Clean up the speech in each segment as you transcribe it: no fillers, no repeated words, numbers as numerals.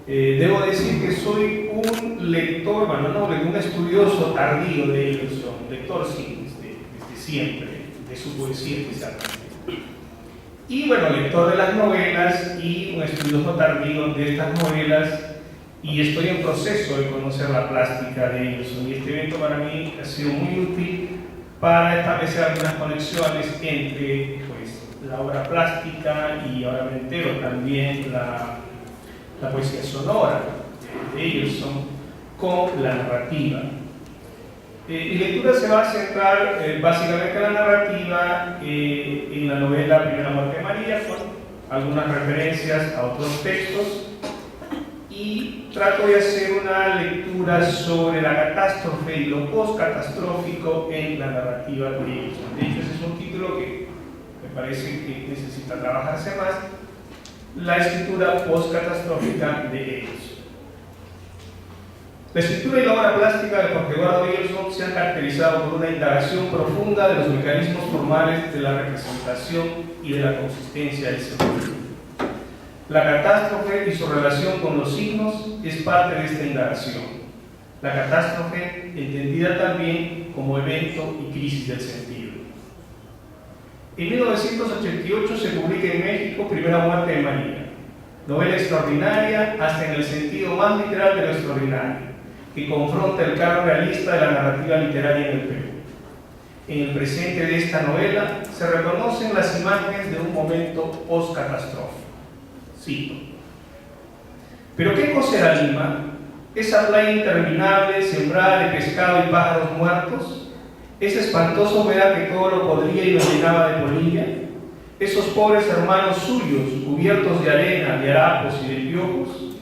Debo decir que soy un lector, bueno, no, un estudioso tardío de Emerson, lector sí, desde siempre, de su poesía especialmente. Y bueno, lector de las novelas y un estudioso tardío de estas novelas, y estoy en proceso de conocer la plástica de Emerson. Y este evento para mí ha sido muy útil para establecer algunas conexiones entre pues, la obra plástica y ahora me entero también la poesía sonora de Emerson con la narrativa. Mi lectura se va a centrar básicamente en la narrativa, en la novela Primera Muerte de María, con algunas referencias a otros textos, y trato de hacer una lectura sobre la catástrofe y lo post-catastrófico en la narrativa de Emerson. De hecho, ese es un título que me parece que necesita trabajarse más: la escritura post-catastrófica de Emerson. La escritura y la obra plástica de Jorge Eduardo Emerson se han caracterizado por una indagación profunda de los mecanismos formales de la representación y de la consistencia del sentido. La catástrofe y su relación con los signos es parte de esta indagación. La catástrofe entendida también como evento y crisis del sentido. En 1988 se publica en México Primera Muerte de María, novela extraordinaria hasta en el sentido más literal de lo extraordinario, que confronta el canon realista de la narrativa literaria en el Perú. En el presente de esta novela se reconocen las imágenes de un momento post-catastrófico. Cito: ¿pero qué cosa era Lima? ¿Esa playa interminable sembrada de pescado y pájaros muertos? ¿Esa espantosa humedad que todo lo podría y lo llenaba de polilla? ¿Esos pobres hermanos suyos cubiertos de arena, de harapos y de piojos?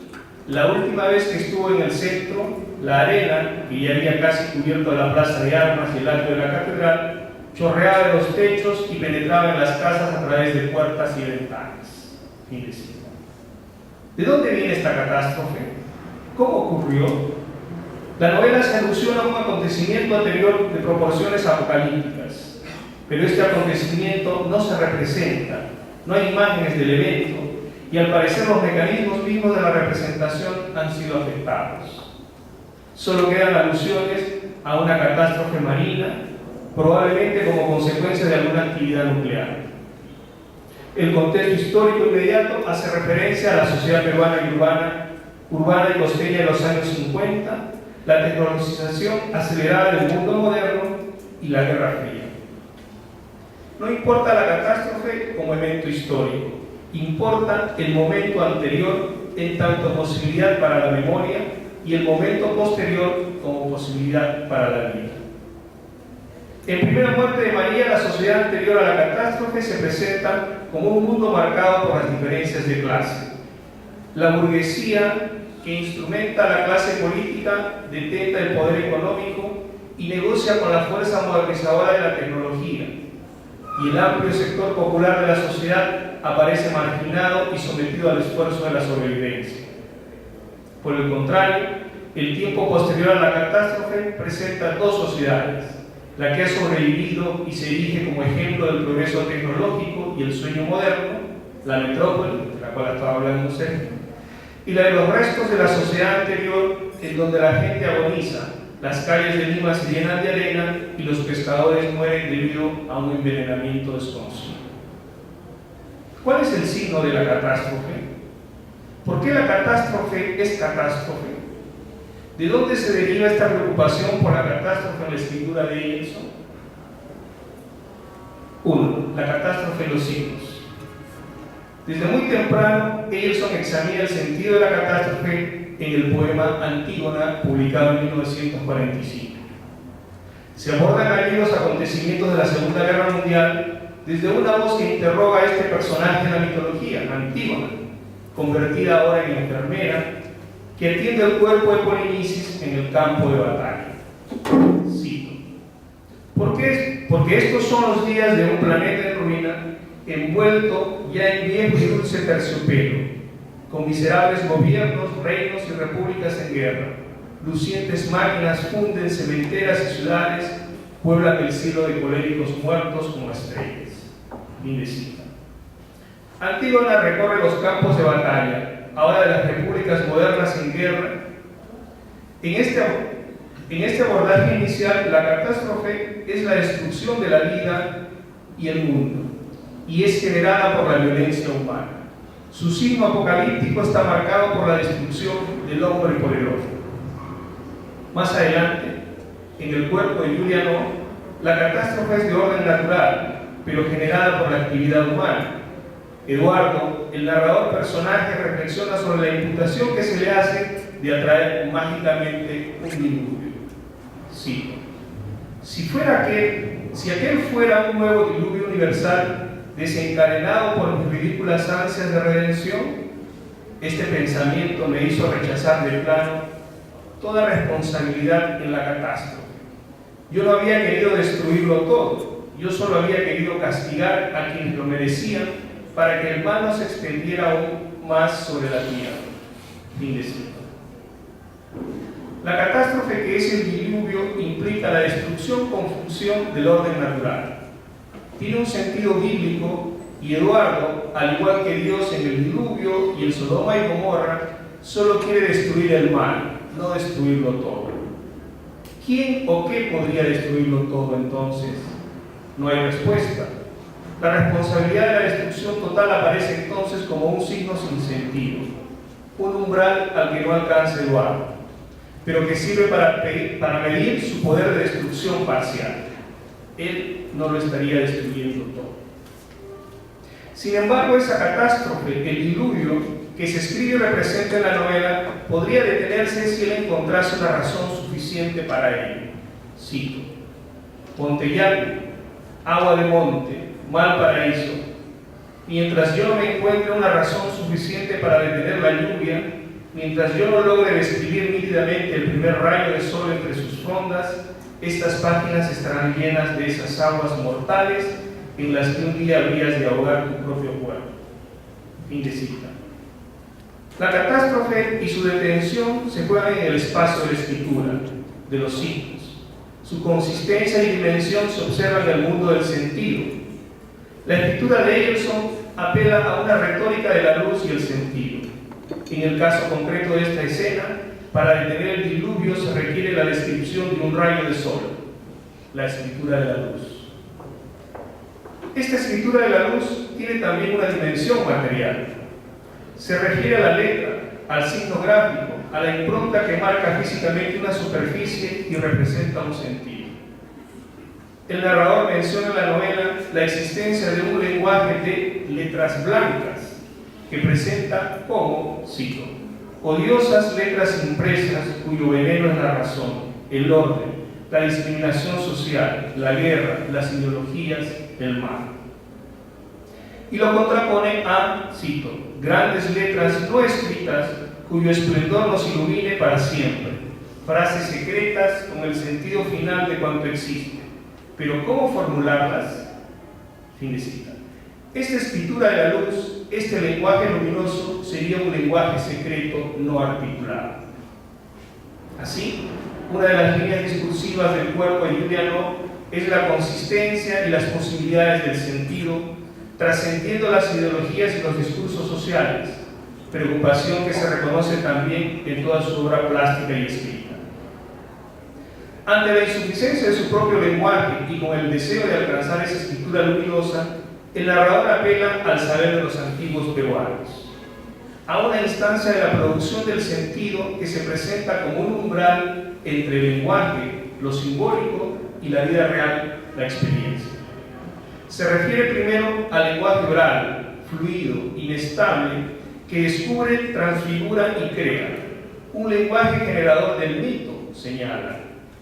La última vez que estuvo en el centro, la arena, que ya había casi cubierto la plaza de armas y el atrio de la catedral, chorreaba de los techos y penetraba en las casas a través de puertas y ventanas. Fin de cita. ¿De dónde viene esta catástrofe? ¿Cómo ocurrió? La novela se alusiona a un acontecimiento anterior de proporciones apocalípticas, pero este acontecimiento no se representa, no hay imágenes del evento, y al parecer los mecanismos mismos de la representación han sido afectados. Solo quedan alusiones a una catástrofe marina, probablemente como consecuencia de alguna actividad nuclear. El contexto histórico inmediato hace referencia a la sociedad peruana y urbana y costeña de los años 50, la tecnologización acelerada del mundo moderno y la Guerra Fría. No importa la catástrofe como evento histórico, importa el momento anterior en tanto posibilidad para la memoria y el momento posterior como posibilidad para la vida. En Primera Muerte de María, la sociedad anterior a la catástrofe se presenta como un mundo marcado por las diferencias de clase. La burguesía, que instrumenta a la clase política, detenta el poder económico y negocia con la fuerza modernizadora de la tecnología, y el amplio sector popular de la sociedad aparece marginado y sometido al esfuerzo de la sobrevivencia. Por el contrario, el tiempo posterior a la catástrofe presenta dos sociedades: la que ha sobrevivido y se erige como ejemplo del progreso tecnológico y el sueño moderno, la metrópoli, de la cual estaba hablando Sergio, y la de los restos de la sociedad anterior, en donde la gente agoniza, las calles de Lima se llenan de arena y los pescadores mueren debido a un envenenamiento desconocido. ¿Cuál es el signo de la catástrofe? ¿Por qué la catástrofe es catástrofe? ¿De dónde se deriva esta preocupación por la catástrofe en la escritura de Emerson? 1. La catástrofe en los signos. Desde muy temprano, Emerson examina el sentido de la catástrofe en el poema Antígona, publicado en 1945. Se abordan allí los acontecimientos de la Segunda Guerra Mundial desde una voz que interroga a este personaje de la mitología, Antígona, convertida ahora en enfermera, que atiende el cuerpo de Polinices en el campo de batalla. Cito: porque estos son los días de un planeta en ruina, envuelto ya en viejo y dulce terciopelo, con miserables gobiernos, reinos y repúblicas en guerra. Lucientes máquinas funden cementeras y ciudades, pueblan el cielo de coléricos muertos como estrellas. Fin de cita. Antígona recorre los campos de batalla, ahora de las repúblicas modernas en guerra. En este abordaje inicial, la catástrofe es la destrucción de la vida y el mundo, y es generada por la violencia humana. Su signo apocalíptico está marcado por la destrucción del hombre por el otro. Más adelante, en el cuerpo de Julian O, la catástrofe es de orden natural, pero generada por la actividad humana. Eduardo, el narrador personaje, reflexiona sobre la imputación que se le hace de atraer mágicamente un diluvio. Cito: si aquel fuera un nuevo diluvio universal desencadenado por mis ridículas ansias de redención, este pensamiento me hizo rechazar de plano toda responsabilidad en la catástrofe. Yo no había querido destruirlo todo, yo solo había querido castigar a quienes lo merecían para que el mal no se extendiera aún más sobre la tierra. Fin de cita. La catástrofe, que es el diluvio, implica la destrucción con función del orden natural. Tiene un sentido bíblico, y Eduardo, al igual que Dios en el diluvio y en Sodoma y Gomorra, solo quiere destruir el mal, no destruirlo todo. ¿Quién o qué podría destruirlo todo entonces? No hay respuesta. La responsabilidad de la destrucción total aparece entonces como un signo sin sentido, un umbral al que no alcanza Eduardo, pero que sirve para medir su poder de destrucción parcial. Él no lo estaría destruyendo todo. Sin embargo, esa catástrofe, el diluvio, que se escribe y representa en la novela, podría detenerse si él encontrase una razón suficiente para ello. Cito: Montellano, agua de monte, mal paraíso. Mientras yo no me encuentre una razón suficiente para detener la lluvia, mientras yo no logre describir nítidamente el primer rayo de sol entre sus frondas, estas páginas estarán llenas de esas aguas mortales en las que un día habrías de ahogar tu propio cuerpo. Fin de cita. La catástrofe y su detención se juegan en el espacio de la escritura, de los signos. Su consistencia y dimensión se observan en el mundo del sentido. La escritura de Ellerson apela a una retórica de la luz y el sentido. En el caso concreto de esta escena, para detener el diluvio se requiere la descripción de un rayo de sol, la escritura de la luz. Esta escritura de la luz tiene también una dimensión material. Se refiere a la letra, al signo gráfico, a la impronta que marca físicamente una superficie y representa un sentido. El narrador menciona en la novela la existencia de un lenguaje de letras blancas que presenta como, cito, odiosas letras impresas cuyo veneno es la razón, el orden, la discriminación social, la guerra, las ideologías, el mal. Y lo contrapone a, cito, grandes letras no escritas cuyo esplendor nos ilumine para siempre, frases secretas con el sentido final de cuanto existe. Pero ¿cómo formularlas? Fin de cita. Esta escritura de la luz, este lenguaje luminoso, sería un lenguaje secreto no articulado. Así, una de las líneas discursivas del cuerpo de Julian O es la consistencia y las posibilidades del sentido, trascendiendo las ideologías y los discursos sociales, preocupación que se reconoce también en toda su obra plástica y escrita. Ante la insuficiencia de su propio lenguaje y con el deseo de alcanzar esa escritura luminosa, el narrador apela al saber de los antiguos peruanos, a una instancia de la producción del sentido que se presenta como un umbral entre el lenguaje, lo simbólico, y la vida real, la experiencia. Se refiere primero al lenguaje oral, fluido, inestable, que descubre, transfigura y crea, un lenguaje generador del mito, señala.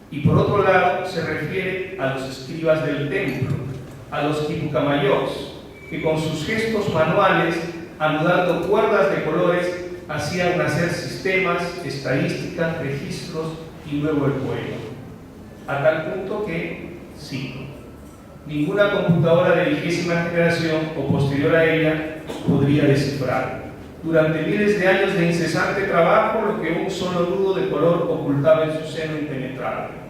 Y por otro lado, se refiere a los escribas del templo, a los tipucamayos, que con sus gestos manuales, anudando cuerdas de colores, hacían nacer sistemas, estadísticas, registros y luego el poema. A tal punto que, cito, ninguna computadora de 20ª generación o posterior a ella podría descifrar, durante miles de años de incesante trabajo, lo que un solo nudo de color ocultaba en su seno impenetrable.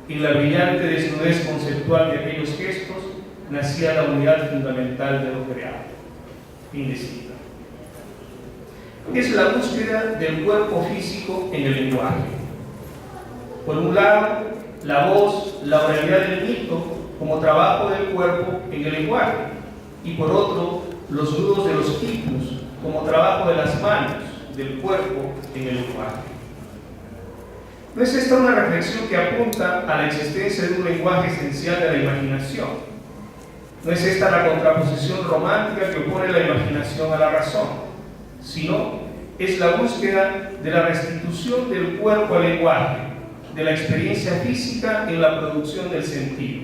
En la brillante desnudez conceptual de aquellos gestos nacía la unidad fundamental de lo creado. Fin de cita. es la búsqueda del cuerpo físico en el lenguaje. Por un lado, la voz, la oralidad del mito como trabajo del cuerpo en el lenguaje, y por otro, los nudos de los tipos como trabajo de las manos, del cuerpo en el lenguaje. ¿No es esta una reflexión que apunta a la existencia de un lenguaje esencial de la imaginación? ¿No es esta la contraposición romántica que opone la imaginación a la razón? Sino es la búsqueda de la restitución del cuerpo al lenguaje, de la experiencia física en la producción del sentido.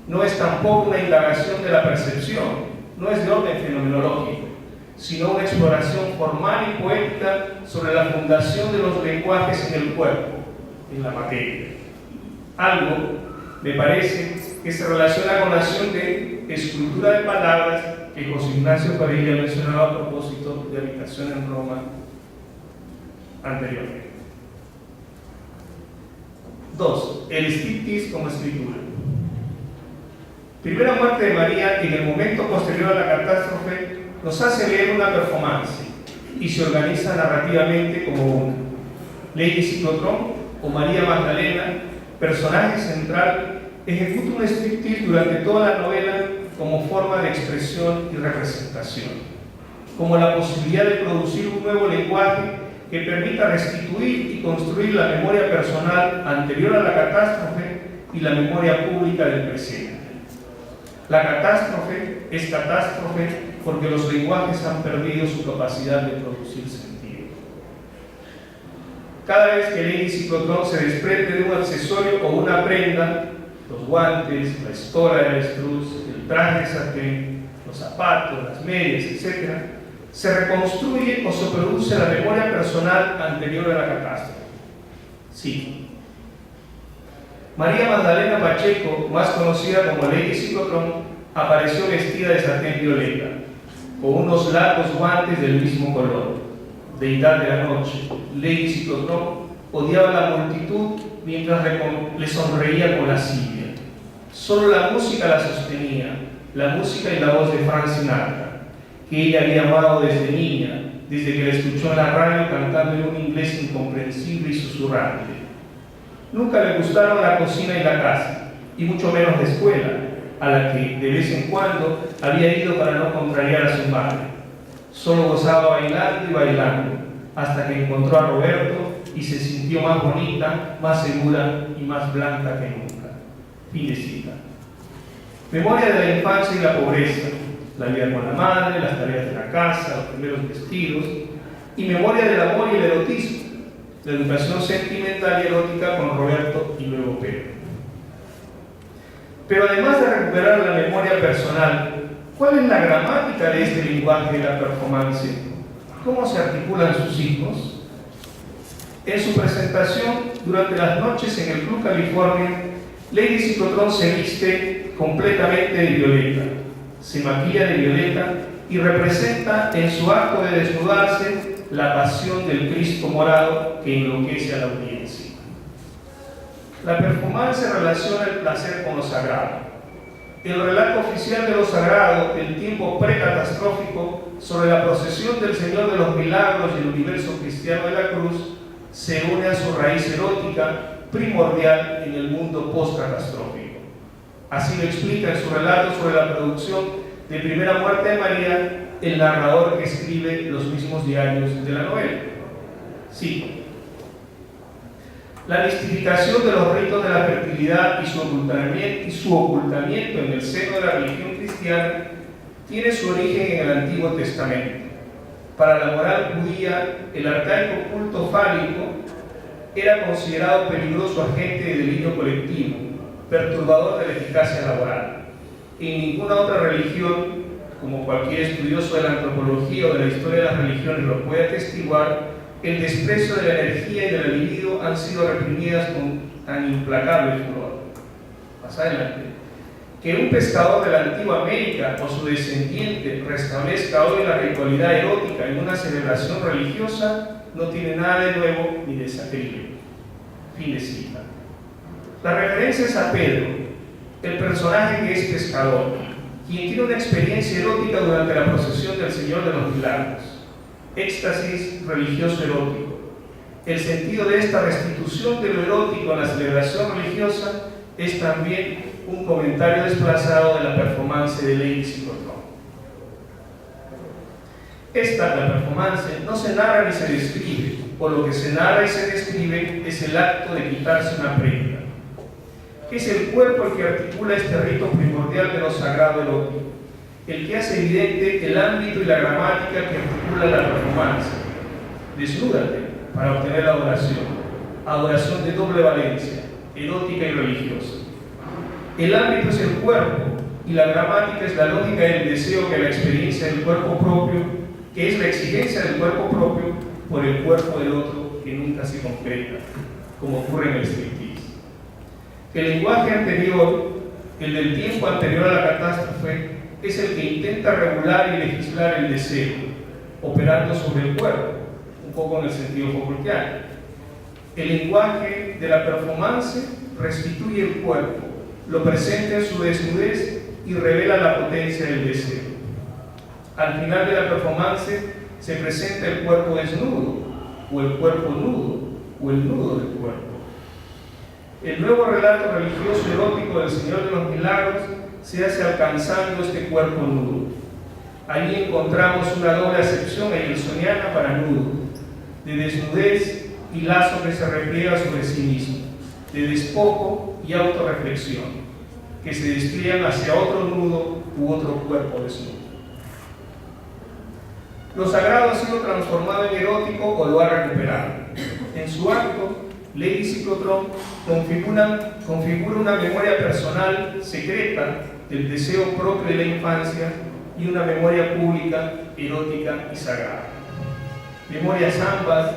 No es tampoco una indagación de la percepción, no es de orden fenomenológico, sino una exploración formal y poética sobre la fundación de los lenguajes en el cuerpo, en la materia. Algo, me parece, que se relaciona con la acción de escultura de palabras que José Ignacio Padilla mencionaba a propósito de Habitación en Roma anteriormente. 2. El striptease como escritura. Primera muerte de María, en el momento posterior a la catástrofe, nos hace leer una performance y se organiza narrativamente como una. Lady Ciclotrón o María Magdalena, personaje central, ejecuta un striptease durante toda la novela como forma de expresión y representación, como la posibilidad de producir un nuevo lenguaje que permita restituir y construir la memoria personal anterior a la catástrofe y la memoria pública del presente. La catástrofe es catástrofe porque los lenguajes han perdido su capacidad de producir sentido. Cada vez que Lady Ciclotrón se desprende de un accesorio o una prenda, los guantes, la estola de avestruz, el traje de satén, los zapatos, las medias, etc., se reconstruye o se produce la memoria personal anterior a la catástrofe. Sí. María Magdalena Pacheco, más conocida como Lady Ciclotrón, apareció vestida de satén violeta, con unos largos guantes del mismo color. Deidad de la noche, Lady Ciclotrón odiaba a la multitud mientras le sonreía con lascivia. Solo la música la sostenía, la música y la voz de Frank Sinatra, que ella había amado desde niña, desde que la escuchó en la radio cantando en un inglés incomprensible y susurrante. Nunca le gustaron la cocina y la casa, y mucho menos la escuela, a la que de vez en cuando había ido para no contrariar a su madre. Solo gozaba bailando y bailando, hasta que encontró a Roberto y se sintió más bonita, más segura y más blanca que nunca. Fin de cita. Memoria de la infancia y la pobreza, la vida con la madre, las tareas de la casa, los primeros vestidos, y memoria del amor y el erotismo, la educación sentimental y erótica con Roberto y luego Pedro. Pero además de recuperar la memoria personal, ¿cuál es la gramática de este lenguaje de la performance? ¿Cómo se articulan sus signos? En su presentación, durante las noches en el Club California, Lady Ciclotrón se viste completamente de violeta, se maquilla de violeta y representa en su acto de desnudarse la pasión del Cristo morado que enloquece a la audiencia. La performance relaciona el placer con lo sagrado. El relato oficial de lo sagrado del tiempo precatastrófico sobre la procesión del Señor de los Milagros y el universo cristiano de la cruz se une a su raíz erótica primordial en el mundo postcatastrófico. Así lo explica en su relato sobre la producción de Primera Muerte de María el narrador que escribe los mismos diarios de la novela. Sí. La mistificación de los ritos de la fertilidad y su ocultamiento en el seno de la religión cristiana tiene su origen en el Antiguo Testamento. Para la moral judía, el arcaico culto fálico era considerado peligroso agente de delirio colectivo, perturbador de la eficacia laboral. En ninguna otra religión, como cualquier estudioso de la antropología o de la historia de las religiones lo puede atestiguar, el desprecio de la energía y de la libido han sido reprimidas con tan implacable furor. Más adelante, que un pescador de la antigua América o su descendiente restablezca hoy la ritualidad erótica en una celebración religiosa no tiene nada de nuevo ni de sacrilegio. Fin de cita. La referencia es a Pedro, el personaje que es pescador, quien tiene una experiencia erótica durante la procesión del Señor de los Milagros. éxtasis religioso erótico. El sentido de esta restitución de lo erótico en la celebración religiosa es también un comentario desplazado de la performance de Lady Ciclotrón. La performance, no se narra ni se describe, por lo que se narra y se describe es el acto de quitarse una prenda. Es el cuerpo el que articula este rito primordial de lo sagrado erótico, el que hace evidente el ámbito y la gramática que articula la performance. Desnúdate para obtener la adoración de doble valencia, erótica y religiosa. El ámbito es el cuerpo y la gramática es la lógica del deseo que la experiencia del cuerpo propio, que es la exigencia del cuerpo propio por el cuerpo del otro que nunca se concreta, como ocurre en el striptease. El lenguaje anterior, el del tiempo anterior a la catástrofe, es el que intenta regular y legislar el deseo, operando sobre el cuerpo, un poco en el sentido Foucaultiano. El lenguaje de la performance restituye el cuerpo, lo presenta en su desnudez y revela la potencia del deseo. Al final de la performance se presenta el cuerpo desnudo, o el cuerpo nudo, o el nudo del cuerpo. El nuevo relato religioso erótico del Señor de los Milagros se hace alcanzando este cuerpo nudo. Allí encontramos una doble acepción egersoniana para nudo, de desnudez y lazo que se repliega sobre sí mismo, de despojo y autorreflexión, que se despliegan hacia otro nudo u otro cuerpo desnudo. Lo sagrado ha sido transformado en erótico o lo ha recuperado. En su acto, Lady Ciclotrón configura una memoria personal secreta del deseo propio de la infancia y una memoria pública, erótica y sagrada. Memorias ambas,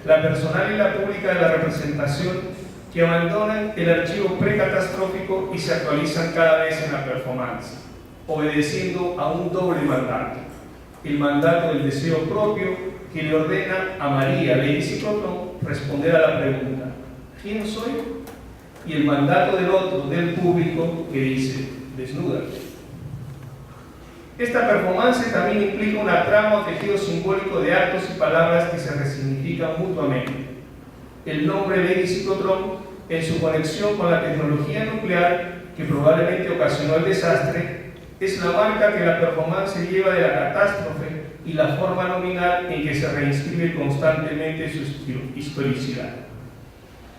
la personal y la pública de la representación, que abandonan el archivo precatastrófico y se actualizan cada vez en la performance, obedeciendo a un doble mandato: el mandato del deseo propio, que le ordena a María, Lady Ciclotrón, responder a la pregunta ¿quién soy? Y el mandato del otro, del público, que dice desnúdate. Esta performance también implica una trama o tejido simbólico de actos y palabras que se resignifican mutuamente. El nombre Lady Ciclotrón, en su conexión con la tecnología nuclear que probablemente ocasionó el desastre, es la marca que la performance lleva de la catástrofe y la forma nominal en que se reinscribe constantemente su historicidad.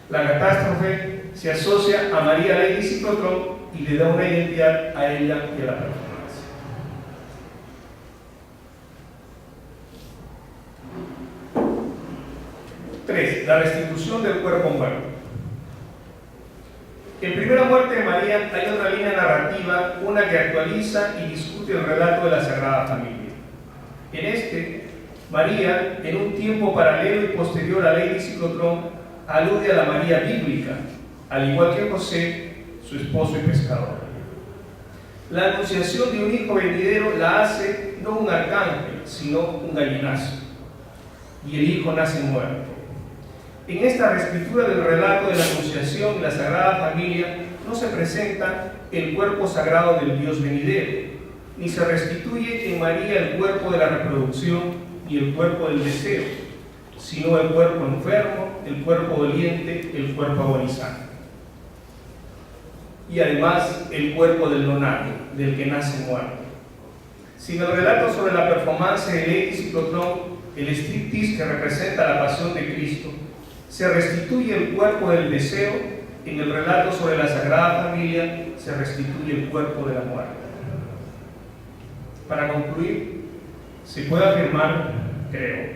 La catástrofe se asocia a María Lady Ciclotrón y le da una identidad a ella y a la performance. 3. La restitución del cuerpo muerto. En Primera Muerte de María hay otra línea narrativa, una que actualiza y discute el relato de la Sagrada Familia. En este, María, en un tiempo paralelo y posterior a Lady Ciclotrón, alude a la María bíblica, al igual que José, su esposo y pescador. La anunciación de un hijo venidero la hace no un arcángel, sino un gallinazo, y el hijo nace muerto. En esta reescritura del relato de la Anunciación y la Sagrada Familia no se presenta el cuerpo sagrado del Dios venidero, ni se restituye en María el cuerpo de la reproducción y el cuerpo del deseo, sino el cuerpo enfermo, el cuerpo doliente, el cuerpo agonizante. Y además el cuerpo del nonato, del que nace muerto. Sin el relato sobre la performance de Lady Ciclotrón, el striptease que representa la pasión de Cristo, se restituye el cuerpo del deseo. En el relato sobre la Sagrada Familia se restituye el cuerpo de la muerte. Para concluir, se puede afirmar, creo,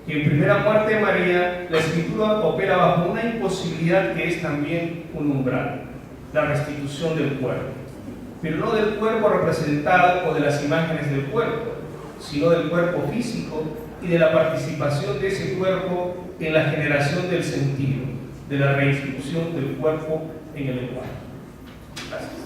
que en Primera Muerte de María la Escritura opera bajo una imposibilidad que es también un umbral: la restitución del cuerpo, pero no del cuerpo representado o de las imágenes del cuerpo, sino del cuerpo físico y de la participación de ese cuerpo en la generación del sentido, de la reinscripción del cuerpo en el lenguaje. Gracias.